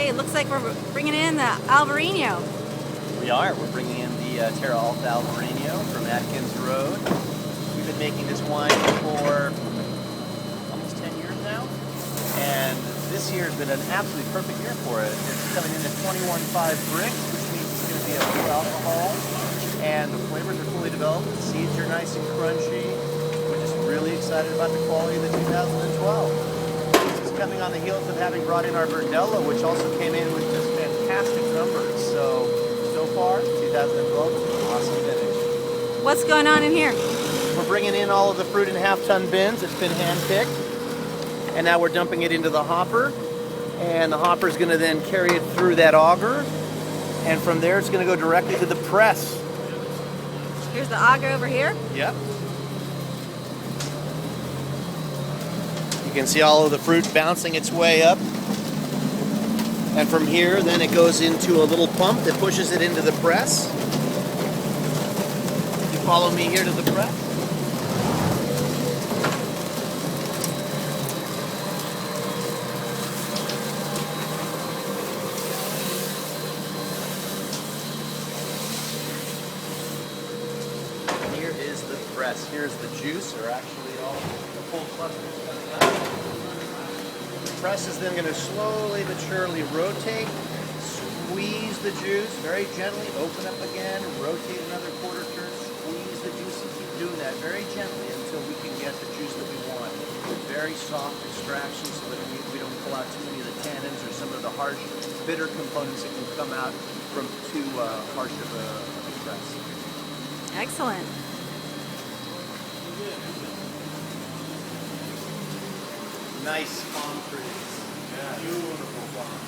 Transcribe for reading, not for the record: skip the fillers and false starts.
Okay, it looks like we're bringing in the Albarino. We are. We're bringing in the Terra Alta Albarino from Atkins Road. We've been making this wine for almost 10 years now, and this year has been an absolutely perfect year for it. It's coming in at 21.5 bricks, which means it's going to be a full alcohol, and the flavors are fully developed. The seeds are nice and crunchy. We're just really excited about the quality of the 2012. Coming on the heels of having brought in our Verdelho, which also came in with just fantastic numbers. So far, 2012 is an awesome finish. What's going on in here? We're bringing in all of the fruit in half-ton bins. It's been hand-picked. And now we're dumping it into the hopper. And the hopper is going to then carry it through that auger. And from there, it's going to go directly to the press. Here's the auger over here. Yep. You can see all of the fruit bouncing its way up. And from here, then it goes into a little pump that pushes it into the press. You follow me here to the press. Here is the press. Here's the juice, or actually all the full clusters coming out. The press is then going to slowly but surely rotate, squeeze the juice very gently, open up again, rotate another quarter turn, squeeze the juice, and keep doing that very gently until we can get the juice that we want. Very soft extraction so that we don't pull out too many of the tannins or some of the harsh, bitter components that can come out from too harsh of a press. Excellent. Nice palm trees. Yeah. Beautiful palm.